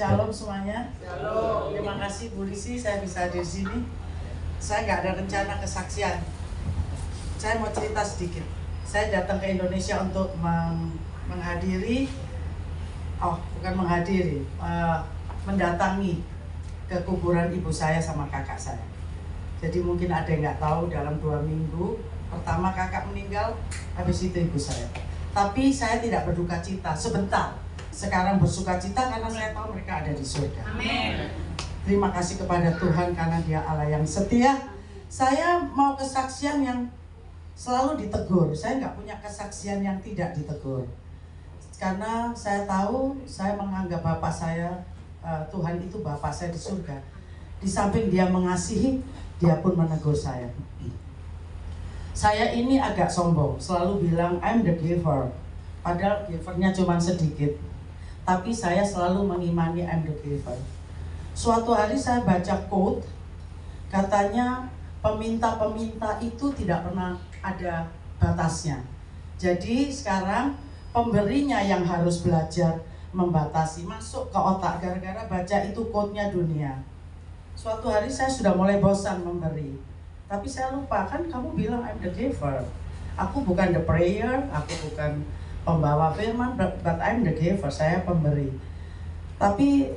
Shalom semuanya. Shalom. Terima kasih Bu Lisi, saya bisa hadir di sini. Saya nggak ada rencana kesaksian. Saya mau cerita sedikit. Saya datang ke Indonesia untuk menghadiri, mendatangi ke kuburan ibu saya sama kakak saya. Jadi mungkin ada yang nggak tahu, dalam 2 minggu pertama kakak meninggal, habis itu ibu saya. Tapi saya tidak berduka cita sebentar. Sekarang bersuka cita karena saya tahu mereka ada di surga. Amin. Terima kasih kepada Tuhan karena Dia Allah yang setia. Saya mau kesaksian yang selalu ditegur. Saya nggak punya kesaksian yang tidak ditegur. Karena saya tahu, saya menganggap Bapak saya, Tuhan itu Bapak saya di surga. Di samping Dia mengasihi, Dia pun menegur saya. Saya ini agak sombong, selalu bilang I'm the giver. Padahal givernya cuma sedikit. Tapi saya selalu mengimani I'm the giver. Suatu hari saya baca quote, katanya peminta-peminta itu tidak pernah ada batasnya. Jadi sekarang pemberinya yang harus belajar membatasi, masuk ke otak gara-gara baca itu quote-nya dunia. Suatu hari saya sudah mulai bosan memberi, tapi saya lupa, kan kamu bilang I'm the giver. Aku bukan the prayer, aku bukan pembawa firman, but I'm the giver, saya pemberi. Tapi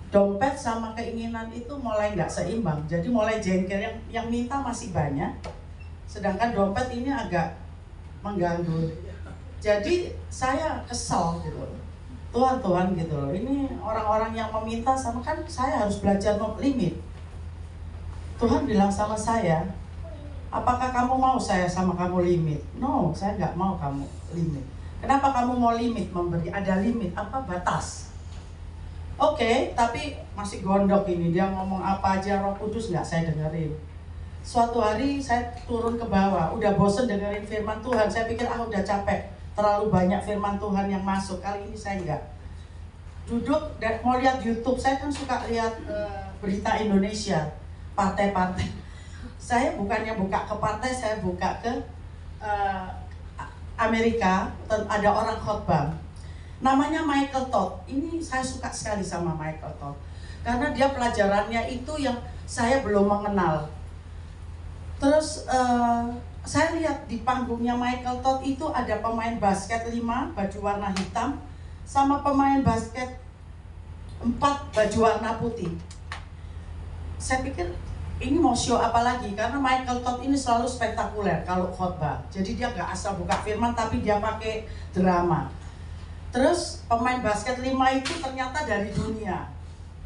dompet sama keinginan itu mulai nggak seimbang, jadi mulai jengkel, yang minta masih banyak, sedangkan dompet ini agak mengganggu. Jadi saya kesel gitu, Tuhan gitu loh, ini orang-orang yang meminta sama, kan saya harus belajar limit. Tuhan bilang sama saya, apakah kamu mau saya sama kamu limit? No, saya nggak mau kamu limit. Kenapa kamu mau limit memberi? Ada limit, apa batas? Oke, tapi masih gondok ini, dia ngomong apa aja Roh Kudus nggak saya dengerin. Suatu hari saya turun ke bawah, udah bosen dengerin firman Tuhan. Saya pikir udah capek, terlalu banyak firman Tuhan yang masuk. Kali ini saya nggak. Duduk dan mau lihat YouTube, saya kan suka lihat berita Indonesia, partai-partai. Saya bukannya buka ke partai, saya buka ke Amerika. Ada orang khotbah, namanya Michael Todd. Ini saya suka sekali sama Michael Todd karena dia pelajarannya itu yang saya belum mengenal. Terus saya lihat di panggungnya Michael Todd itu ada pemain basket 5 baju warna hitam sama pemain basket 4 baju warna putih. Saya pikir ini mau show apa lagi, karena Michael Todd ini selalu spektakuler kalau khotbah. Jadi dia gak asal buka firman, tapi dia pakai drama. Terus pemain basket 5 itu ternyata dari dunia.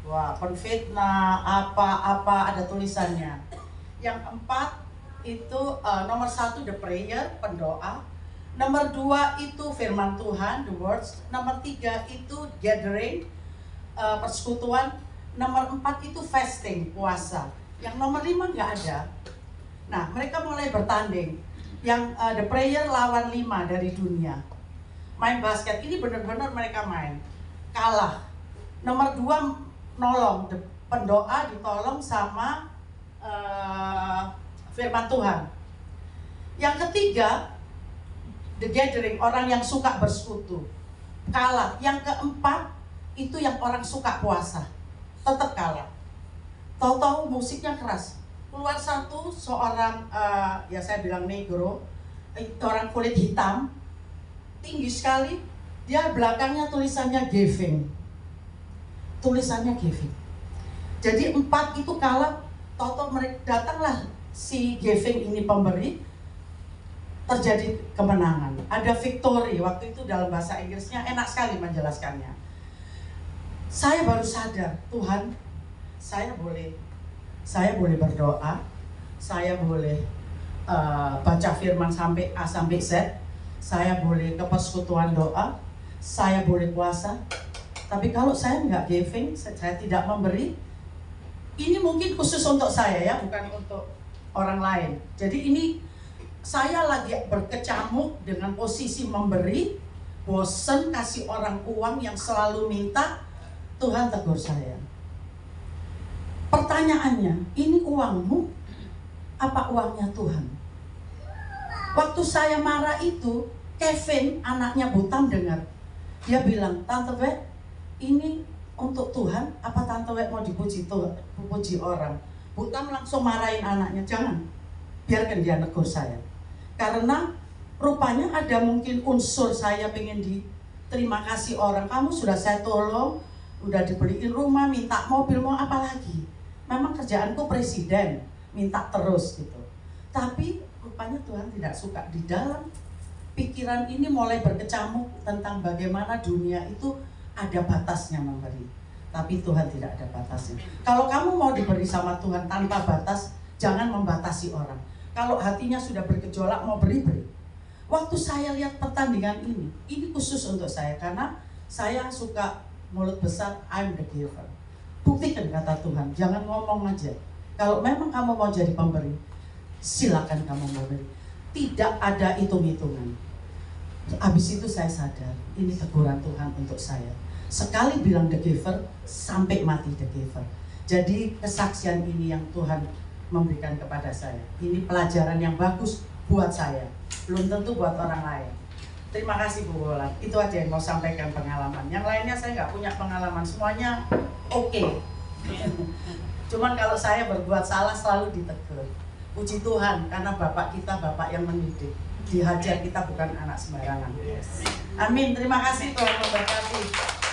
Wah, penfitnah, apa-apa ada tulisannya. Yang 4 itu nomor 1 the prayer, pendoa. Nomor 2 itu firman Tuhan, the words. Nomor 3 itu gathering, persekutuan. Nomor 4 itu fasting, puasa. Yang nomor 5 nggak ada. Nah, mereka mulai bertanding. Yang the prayer lawan 5 dari dunia. Main basket ini benar-benar mereka main. Kalah. Nomor 2 nolong, pendoa ditolong sama firman Tuhan. Yang ketiga, the gathering, orang yang suka bersekutu. Kalah. Yang keempat, itu yang orang suka puasa. Tetap kalah. Tahu-tahu musiknya keras. Keluar satu seorang ya saya bilang negro, orang kulit hitam, tinggi sekali. Dia belakangnya tulisannya giving. Tulisannya giving. Jadi 4 itu kalah. Tahu-tahu mereka datanglah si giving ini pemberi. Terjadi kemenangan. Ada victory. Waktu itu dalam bahasa Inggrisnya enak sekali menjelaskannya. Saya baru sadar, Tuhan, saya boleh berdoa, saya boleh baca firman sampai A sampai Z, saya boleh ke persekutuan doa, saya boleh puasa. Tapi kalau saya nggak giving, saya tidak memberi, ini mungkin khusus untuk saya ya, bukan untuk orang lain. Jadi ini saya lagi berkecamuk dengan posisi memberi, bosen kasih orang uang yang selalu minta. Tuhan tegur saya. Pertanyaannya, ini uangmu apa uangnya Tuhan? Waktu saya marah itu, Kevin, anaknya Butam dengar. Dia bilang, Tante Bet, ini untuk Tuhan, apa Tante Wek mau dipuji Tuhan, puji orang? Bu Tam langsung marahin anaknya, jangan, biarkan dia negur saya. Karena rupanya ada mungkin unsur saya pengen diterima kasih orang. Kamu sudah saya tolong, udah dibeliin rumah, minta mobil, mau apa lagi? Memang kerjaanku presiden, minta terus gitu. Tapi rupanya Tuhan tidak suka. Di dalam pikiran ini mulai berkecamuk tentang bagaimana dunia itu ada batasnya memberi. Tapi Tuhan tidak ada batasnya. Kalau kamu mau diberi sama Tuhan tanpa batas, jangan membatasi orang. Kalau hatinya sudah bergejolak mau beri-beri. Waktu saya lihat pertandingan ini khusus untuk saya karena saya suka mulut besar, I'm the giver. Buktikan kata Tuhan, jangan ngomong aja. Kalau memang kamu mau jadi pemberi, silakan kamu memberi. Tidak ada hitung-hitungan. Habis itu saya sadar, ini teguran Tuhan untuk saya. Sekali bilang the giver, sampai mati the giver. Jadi kesaksian ini yang Tuhan memberikan kepada saya. Ini pelajaran yang bagus buat saya, belum tentu buat orang lain. Terima kasih Bu Wolan. Itu aja yang mau sampaikan pengalaman. Yang lainnya saya nggak punya pengalaman, semuanya oke. Cuman kalau saya berbuat salah selalu ditegur. Puji Tuhan, karena Bapak kita Bapak yang mendidik. Dihajar kita bukan anak sembarangan. Amin. Terima kasih Tuhan memberkati.